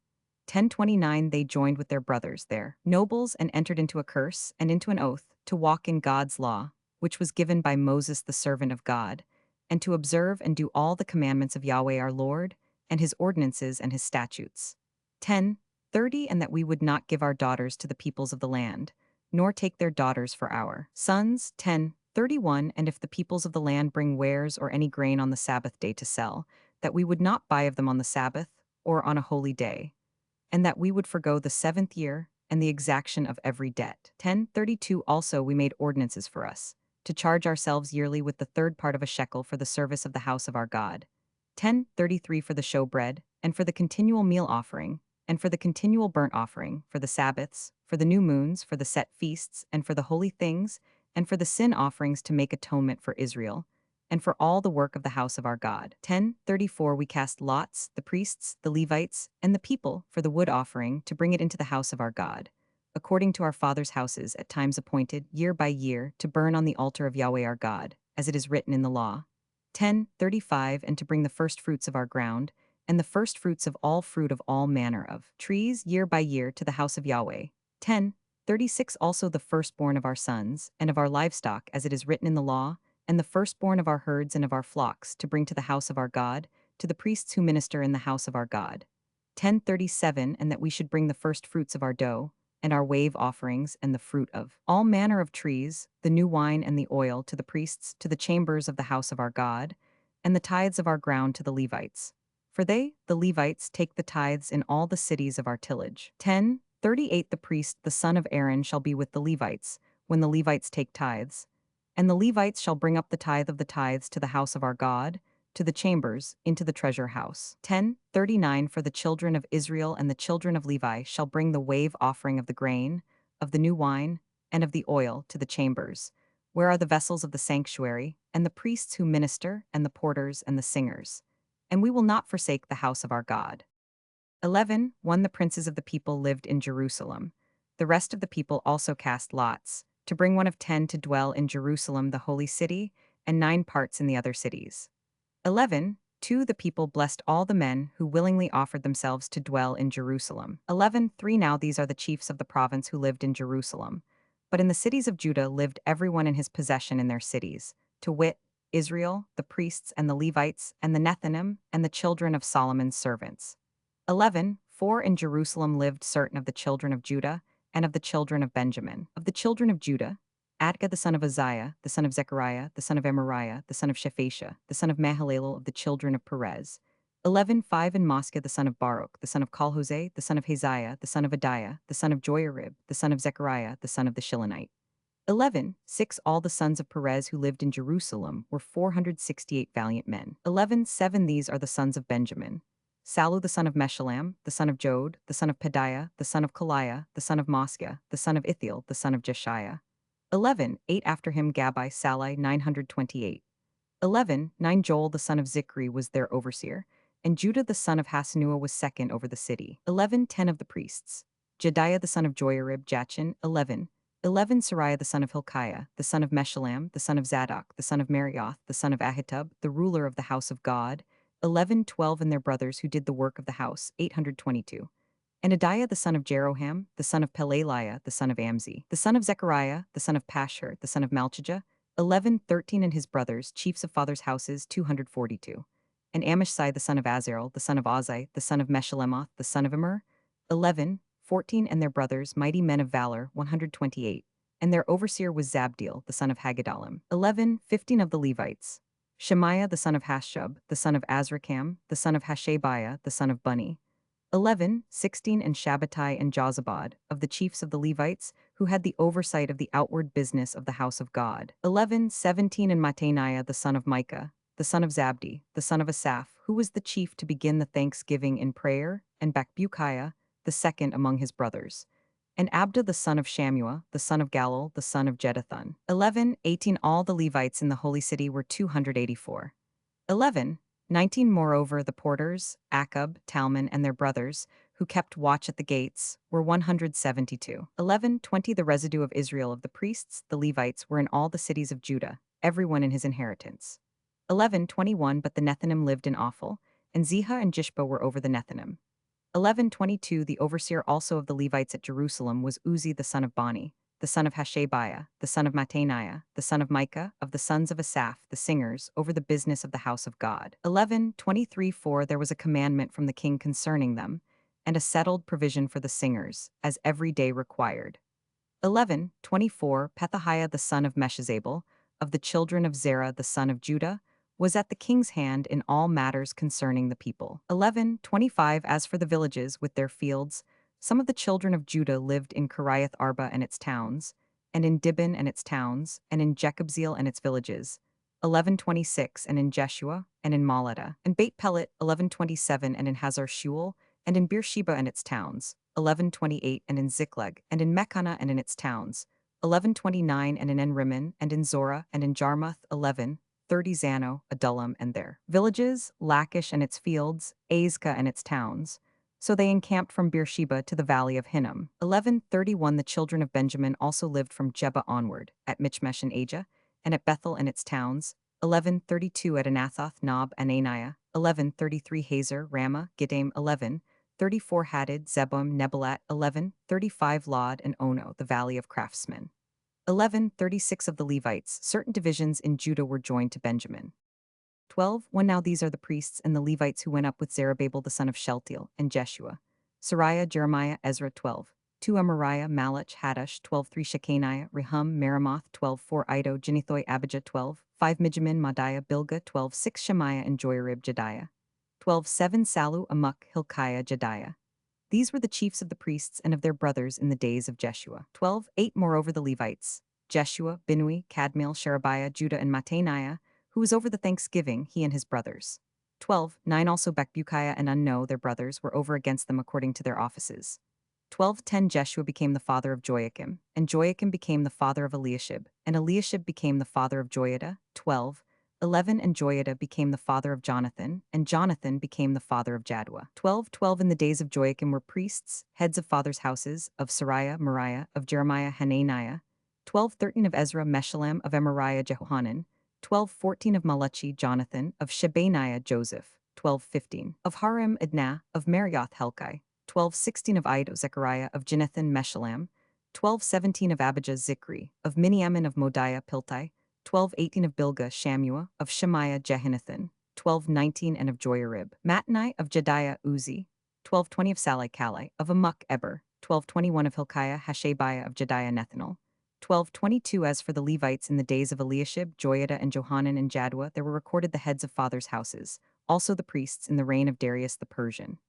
10:29 They joined with their brothers, their nobles, and entered into a curse and into an oath to walk in God's law, which was given by Moses the servant of God, and to observe and do all the commandments of Yahweh our Lord, and his ordinances and his statutes. 10:30 And that we would not give our daughters to the peoples of the land, nor take their daughters for our sons. 10:31 And if the peoples of the land bring wares or any grain on the Sabbath day to sell, that we would not buy of them on the Sabbath or on a holy day, and that we would forgo the seventh year and the exaction of every debt. 10:32 Also we made ordinances for us, to charge ourselves yearly with the third part of a shekel for the service of the house of our God. 10:33 For the showbread, and for the continual meal offering, and for the continual burnt offering, for the Sabbaths, for the new moons, for the set feasts, and for the holy things, and for the sin offerings to make atonement for Israel, and for all the work of the house of our God. 10:34 We cast lots, the priests, the Levites, and the people, for the wood offering, to bring it into the house of our God, according to our fathers' houses at times appointed, year by year, to burn on the altar of Yahweh our God, as it is written in the law. 10:35 And to bring the first fruits of our ground, and the first fruits of all fruit of all manner of trees year by year to the house of Yahweh. 10:36 Also the firstborn of our sons, and of our livestock, as it is written in the law, and the firstborn of our herds and of our flocks, to bring to the house of our God, to the priests who minister in the house of our God. 10:37 And that we should bring the first fruits of our dough, and our wave offerings, and the fruit of all manner of trees, the new wine and the oil, to the priests, to the chambers of the house of our God, and the tithes of our ground to the Levites. For they, the Levites, take the tithes in all the cities of our tillage. 10:38 The priest, the son of Aaron, shall be with the Levites, when the Levites take tithes. And the Levites shall bring up the tithe of the tithes to the house of our God, to the chambers, into the treasure house. 10:39 For the children of Israel and the children of Levi shall bring the wave offering of the grain, of the new wine, and of the oil to the chambers, where are the vessels of the sanctuary, and the priests who minister, and the porters and the singers. And we will not forsake the house of our God. 11:1 The princes of the people lived in Jerusalem. The rest of the people also cast lots, to bring one of 10 to dwell in Jerusalem the holy city, and 9 parts in the other cities. 11:2 The people blessed all the men who willingly offered themselves to dwell in Jerusalem. 11:3 Now these are the chiefs of the province who lived in Jerusalem. But in the cities of Judah lived everyone in his possession in their cities, to wit, Israel, the priests and the Levites, and the Nethinim, and the children of Solomon's servants. 11:4 In Jerusalem lived certain of the children of Judah, and of the children of Benjamin. Of the children of Judah, Adgah the son of Uzziah, the son of Zechariah, the son of Amariah, the son of Shephatiah, the son of Mahalalel of the children of Perez. 11:5 And Mosca the son of Baruch, the son of Calhose, the son of Haziah, the son of Adiah, the son of Joyarib, the son of Zechariah, the son of the Shilonite. 11:6 All the sons of Perez who lived in Jerusalem were 468 valiant men. 11:7 These are the sons of Benjamin. Salu the son of Meshullam, the son of Jod, the son of Pedaiah, the son of Kaliah, the son of Mosca, the son of Ithiel, the son of Jeshiah. 11:8 After him Gabbai Salai 928. 11:9 Joel the son of Zichri was their overseer, and Judah the son of Hasanua was second over the city. 11:10 Of the priests. Jediah the son of Joiarib Jachin. 11:11 Sariah the son of Hilkiah, the son of Meshullam, the son of Zadok, the son of Marioth, the son of Ahitub, the ruler of the house of God. 11:12 And their brothers who did the work of the house. 822. And Adiah the son of Jeroham, the son of Pelaliah, the son of Amzi, the son of Zechariah, the son of Pashur, the son of Malchijah. 11:13 And his brothers, chiefs of fathers' houses. 242. And Amishsai the son of Azarel, the son of Ozai, the son of Meshalemoth, the son of Immer. 11:14 And their brothers, mighty men of valor. 128. And their overseer was Zabdiel, the son of Haggedalim. 11:15 Of the Levites. Shemaiah the son of Hashub, the son of Azrikam, the son of Hashabiah, the son of Bunni. 11:16 And Shabbatai and Jozabad, of the chiefs of the Levites, who had the oversight of the outward business of the house of God. 11:17 And Mattaniah the son of Micah, the son of Zabdi, the son of Asaph, who was the chief to begin the thanksgiving in prayer, and Bakbukiah, the second among his brothers. And Abda the son of Shammua, the son of Galal, the son of Jeduthun. 11:18 All the Levites in the holy city were 284. 11:19 Moreover, the porters, Akub, Talmon, and their brothers, who kept watch at the gates, were 172. 11:20 The residue of Israel of the priests, the Levites, were in all the cities of Judah, everyone in his inheritance. 11:21 But the Nethinim lived in Ophel, and Ziha and Jishba were over the Nethinim. 11:22 The overseer also of the Levites at Jerusalem was Uzi the son of Bani, the son of Hashabiah, the son of Mattaniah, the son of Micah, of the sons of Asaph, the singers, over the business of the house of God. 11:23 For there was a commandment from the king concerning them, and a settled provision for the singers, as every day required. 11:24 Pethahiah the son of Meshezabel, of the children of Zerah the son of Judah, was at the king's hand in all matters concerning the people. 11:25 As for the villages with their fields, some of the children of Judah lived in Kiriath Arba and its towns, and in Dibon and its towns, and in Jekabzeel and its villages. 11:26 And in Jeshua, and in Maladah, and Beit Pelet. 11:27 And in Hazar Shual, and in Beersheba and its towns. 11:28 And in Ziklag, and in Mechana and in its towns. 11:29 And in En-Rimmon, and in Zorah, and in Jarmuth. 11:30 Zano, Adullam, and their villages, Lachish and its fields, Azekah and its towns. So they encamped from Beersheba to the valley of Hinnom. 11:31 The children of Benjamin also lived from Jeba onward, at Michmesh and Ajah, and at Bethel and its towns. 11:32 At Anathoth, Nob, and Ananiah. 11:33 Hazer, Ramah, Gidam. 11:34 Hadid, Zebum, Nebalat. 11:35 Lod and Ono, the valley of craftsmen. 11:36 Of the Levites, certain divisions in Judah were joined to Benjamin. 12:1 Now these are the priests and the Levites who went up with Zerubbabel the son of Shealtiel, and Jeshua, Sariah, Jeremiah, Ezra. 12:2 Amariah, Malach, Haddush. 12:3 Shechaniah, Rehum, Meremoth. 12:4 Iddo, Ginnethoi, Abijah. 12:5 Mijamin, Madiah, Bilgah. 12:6 Shemaiah and Joiarib, Jediah. 12:7 Salu, Amok, Hilkiah, Jediah. These were the chiefs of the priests and of their brothers in the days of Jeshua. 12:8 Moreover the Levites, Jeshua, Binui, Kadmiel, Sherebiah, Judah, and Mattaniah, who was over the thanksgiving, he and his brothers. 12:9 Also Bakbukiah and Unno, their brothers, were over against them according to their offices. 12:10 Jeshua became the father of Joachim, and Joachim became the father of Eliashib, and Eliashib became the father of Joiada. 12:11 And Joiada became the father of Jonathan, and Jonathan became the father of Jaddua. 12:12 In the days of Joachim were priests, heads of fathers' houses, of Sariah, Moriah, of Jeremiah, Hananiah. 12:13 Of Ezra, Meshullam, of Amariah, Jehohanan. 12:14 Of Malachi, Jonathan, of Shebaniah, Joseph. 12:15 Of Harim, Idnah, of Marioth, Helkai. 12:16 Of Iddo, Zechariah, of Ginnathan, Meshullam. 12:17 Of Abijah, Zichri, of Miniamin, of Modiah, Piltai. 12:18 Of Bilgah, Shammua, of Shemaiah, Jehinathan. 12:19 And of Joiarib, Mattenai, of Jediah, Uzi. 12:20 Of Salai, Kalai, of Amok, Eber. 12:21 Of Hilkiah, Hashabiah, of Jediah, Nethanel. 12:22 As for the Levites in the days of Eliashib, Joiada, and Johanan and Jaddua, there were recorded the heads of fathers' houses, also the priests in the reign of Darius the Persian.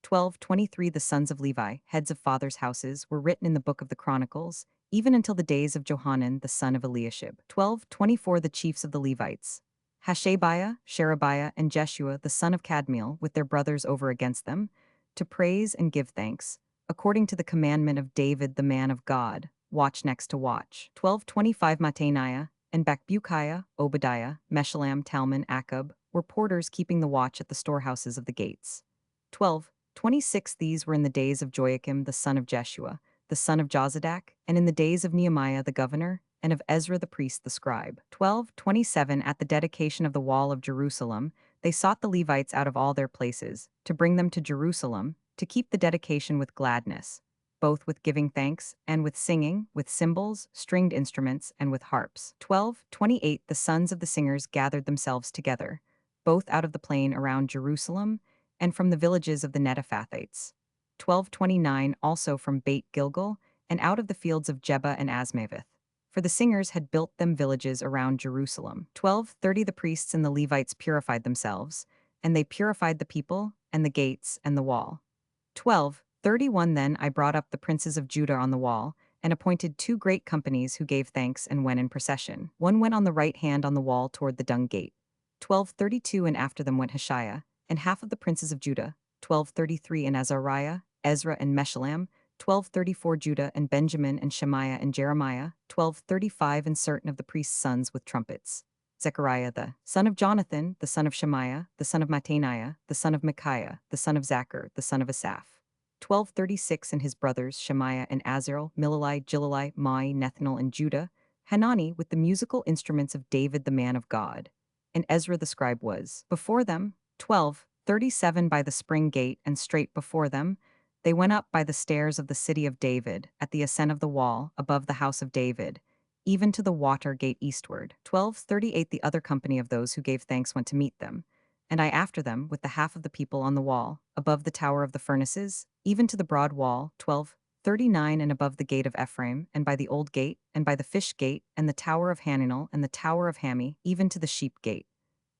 12:23 The sons of Levi, heads of fathers' houses, were written in the book of the Chronicles, even until the days of Johanan the son of Eliashib. 12:24 The chiefs of the Levites, Hashabiah, Sherebiah, and Jeshua the son of Kadmiel with their brothers over against them, to praise and give thanks, according to the commandment of David the man of God, watch next to watch. 12:25 Mattaniah, and Bakbukiah, Obadiah, Meshullam, Talmon, Akub, were porters keeping the watch at the storehouses of the gates. 12:26 These were in the days of Joachim the son of Jeshua, the son of Jozadak, and in the days of Nehemiah the governor, and of Ezra the priest the scribe. 12:27 At the dedication of the wall of Jerusalem, they sought the Levites out of all their places, to bring them to Jerusalem, to keep the dedication with gladness, both with giving thanks, and with singing, with cymbals, stringed instruments, and with harps. 12:28 The sons of the singers gathered themselves together, both out of the plain around Jerusalem, and from the villages of the Netophathites. 12:29 Also from Beit Gilgal, and out of the fields of Jeba and Asmaveth. For the singers had built them villages around Jerusalem. 12:30 The priests and the Levites purified themselves, and they purified the people, and the gates, and the wall. 12:31 Then I brought up the princes of Judah on the wall, and appointed two great companies who gave thanks and went in procession. One went on the right hand on the wall toward the dung gate. 12:32 And after them went Hashiah, and half of the princes of Judah. 12:33 And Azariah, Ezra, and Meshullam. 12:34 Judah and Benjamin and Shemaiah and Jeremiah. 12:35 And certain of the priests' sons with trumpets. Zechariah the son of Jonathan, the son of Shemaiah, the son of Mattaniah, the son of Micaiah, the son of Zachar, the son of Asaph. 12:36 And his brothers Shemaiah and Azarel, Milalai, Gilalai, Mai, Nethanel, and Judah. Hanani with the musical instruments of David the man of God. And Ezra the scribe was before them. 12:37 By the spring gate and straight before them, they went up by the stairs of the city of David, at the ascent of the wall, above the house of David, even to the water gate eastward. 12:38 The other company of those who gave thanks went to meet them, and I after them, with the half of the people on the wall, above the tower of the furnaces, even to the broad wall. 12:39 And above the gate of Ephraim, and by the old gate, and by the fish gate, and the tower of Hananel, and the tower of Hami, even to the sheep gate.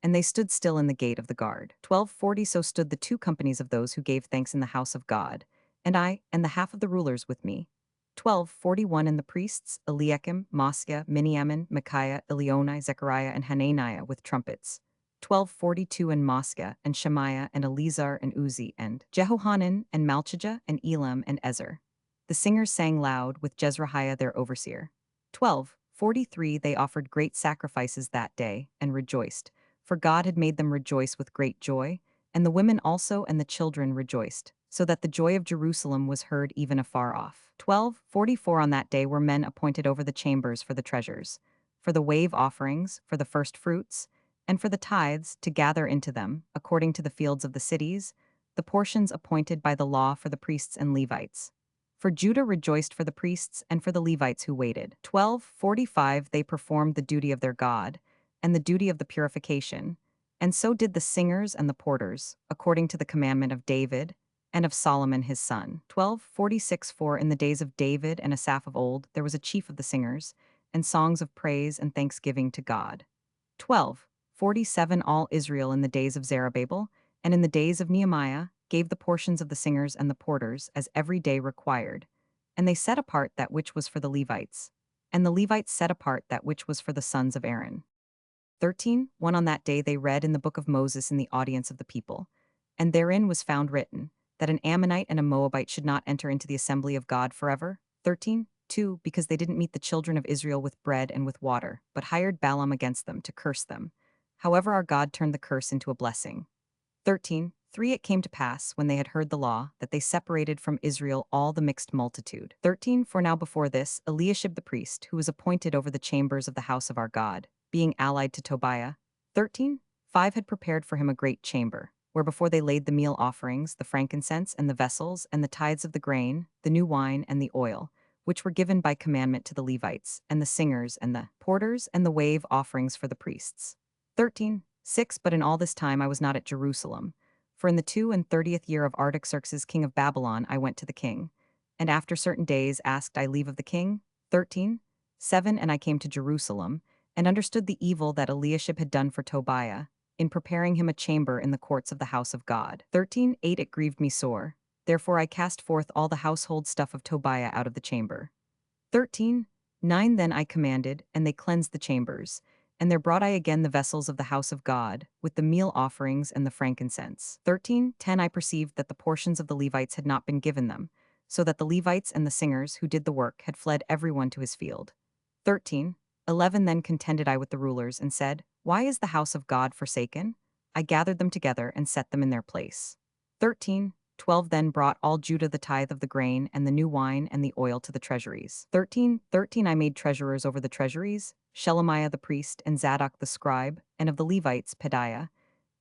And they stood still in the gate of the guard. 12:40 So stood the two companies of those who gave thanks in the house of God, and I, and the half of the rulers with me. 12:41 And the priests, Eliakim, Maaseiah, Miniamin, Micaiah, Elionai, Zechariah, and Hananiah with trumpets. 12:42 And Maaseiah, and Shemaiah, and Eleazar, and Uzi, and Jehohanan, and Malchijah, and Elam, and Ezer. The singers sang loud, with Jezrahiah their overseer. 12:43 They offered great sacrifices that day, and rejoiced, for God had made them rejoice with great joy, and the women also and the children rejoiced, so that the joy of Jerusalem was heard even afar off. 12:44 On that day were men appointed over the chambers for the treasures, for the wave offerings, for the first fruits, and for the tithes, to gather into them, according to the fields of the cities, the portions appointed by the law for the priests and Levites. For Judah rejoiced for the priests and for the Levites who waited. 12:45 They performed the duty of their God, and the duty of the purification, and so did the singers and the porters, according to the commandment of David, and of Solomon his son. 12:46 For in the days of David and Asaph of old there was a chief of the singers, and songs of praise and thanksgiving to God. 12:47 All Israel in the days of Zerubbabel, and in the days of Nehemiah, gave the portions of the singers and the porters as every day required, and they set apart that which was for the Levites, and the Levites set apart that which was for the sons of Aaron. 13:1 On that day they read in the book of Moses in the audience of the people, and therein was found written, that an Ammonite and a Moabite should not enter into the assembly of God forever. 13:2 Because they didn't meet the children of Israel with bread and with water, but hired Balaam against them to curse them. However our God turned the curse into a blessing. 13:3 It came to pass, when they had heard the law, that they separated from Israel all the mixed multitude. 13 For now before this, Eliashib the priest, who was appointed over the chambers of the house of our God, being allied to Tobiah. 13:5 Had prepared for him a great chamber, where before they laid the meal offerings, the frankincense, and the vessels, and the tithes of the grain, the new wine, and the oil, which were given by commandment to the Levites, and the singers, and the porters, and the wave offerings for the priests. 13:6 But in all this time I was not at Jerusalem, for in the 32nd year of Artaxerxes king of Babylon I went to the king, and after certain days asked I leave of the king. 13:7 And I came to Jerusalem, and understood the evil that Eliashib had done for Tobiah, in preparing him a chamber in the courts of the house of God. 13:8 It grieved me sore, therefore I cast forth all the household stuff of Tobiah out of the chamber. 13:9 Then I commanded, and they cleansed the chambers. And there brought I again the vessels of the house of God, with the meal offerings and the frankincense. 13:10 I perceived that the portions of the Levites had not been given them, so that the Levites and the singers who did the work had fled everyone to his field. 13:11 Then contended I with the rulers and said, Why is the house of God forsaken? I gathered them together and set them in their place. 13:12 Then brought all Judah the tithe of the grain and the new wine and the oil to the treasuries. 13:13 I made treasurers over the treasuries, Shelemiah the priest and Zadok the scribe, and of the Levites Pedaiah,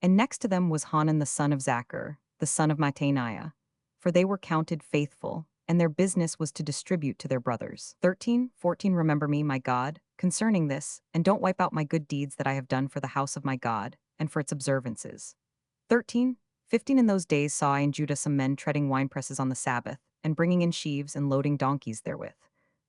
and next to them was Hanan the son of Zachar, the son of Mattaniah, for they were counted faithful, and their business was to distribute to their brothers. 13:14 Remember me, my God, concerning this, and don't wipe out my good deeds that I have done for the house of my God, and for its observances. 13:15 In those days saw I in Judah some men treading winepresses on the Sabbath, and bringing in sheaves and loading donkeys therewith,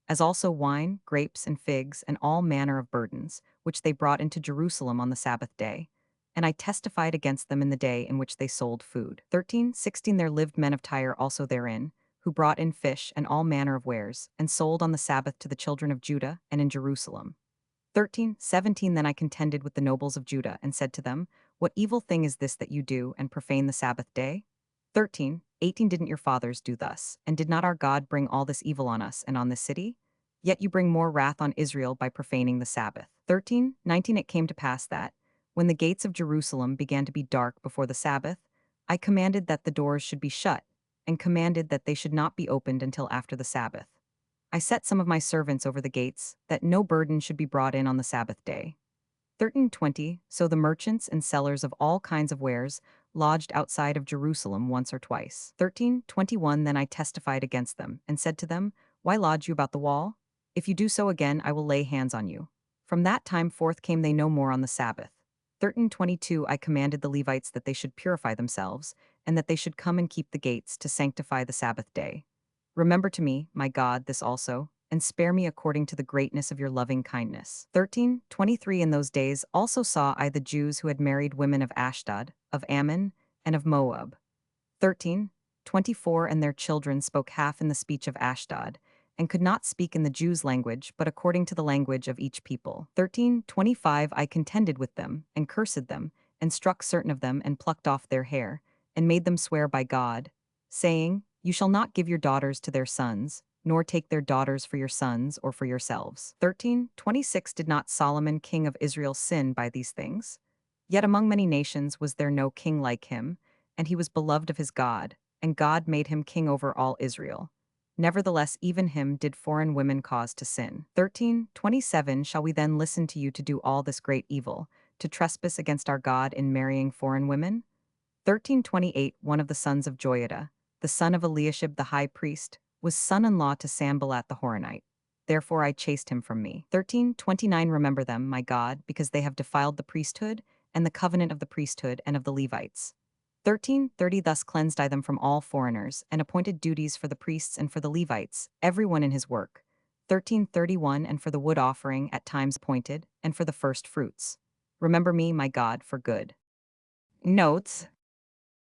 as also wine, grapes, and figs, and all manner of burdens, which they brought into Jerusalem on the Sabbath day. And I testified against them in the day in which they sold food. 13:16 There lived men of Tyre also therein, who brought in fish and all manner of wares, and sold on the Sabbath to the children of Judah and in Jerusalem. 13:17 Then I contended with the nobles of Judah, and said to them, What evil thing is this that you do, and profane the Sabbath day? 13:18 Didn't your fathers do thus, and did not our God bring all this evil on us and on this city? Yet you bring more wrath on Israel by profaning the Sabbath. 13:19 It came to pass that, when the gates of Jerusalem began to be dark before the Sabbath, I commanded that the doors should be shut, and commanded that they should not be opened until after the Sabbath. I set some of my servants over the gates, that no burden should be brought in on the Sabbath day. 13:20 So the merchants and sellers of all kinds of wares lodged outside of Jerusalem once or twice. 13:21 Then I testified against them, and said to them, Why lodge you about the wall? If you do so again, I will lay hands on you. From that time forth came they no more on the Sabbath. 13:22 I commanded the Levites that they should purify themselves, and that they should come and keep the gates to sanctify the Sabbath day. Remember to me, my God, this also, and spare me according to the greatness of your loving kindness. 13:23 In those days also saw I the Jews who had married women of Ashdod, of Ammon, and of Moab. 13:24 And their children spoke half in the speech of Ashdod, and could not speak in the Jews' language, but according to the language of each people. 13:25 I contended with them, and cursed them, and struck certain of them, and plucked off their hair, and made them swear by God, saying, You shall not give your daughters to their sons, nor take their daughters for your sons or for yourselves. 13:26 Did not Solomon king of Israel sin by these things? Yet among many nations was there no king like him, and he was beloved of his God, and God made him king over all Israel. Nevertheless, even him did foreign women cause to sin. 13:27 Shall we then listen to you to do all this great evil, to trespass against our God in marrying foreign women? 13:28 One of the sons of Joiada, the son of Eliashib the high priest, was son-in-law to Sanballat the Horonite. Therefore I chased him from me. 13:29 Remember them, my God, because they have defiled the priesthood, and the covenant of the priesthood and of the Levites. 13:30 Thus cleansed I them from all foreigners, and appointed duties for the priests and for the Levites, everyone in his work. 13:31 And for the wood offering at times appointed, and for the first fruits. Remember me, my God, for good. Notes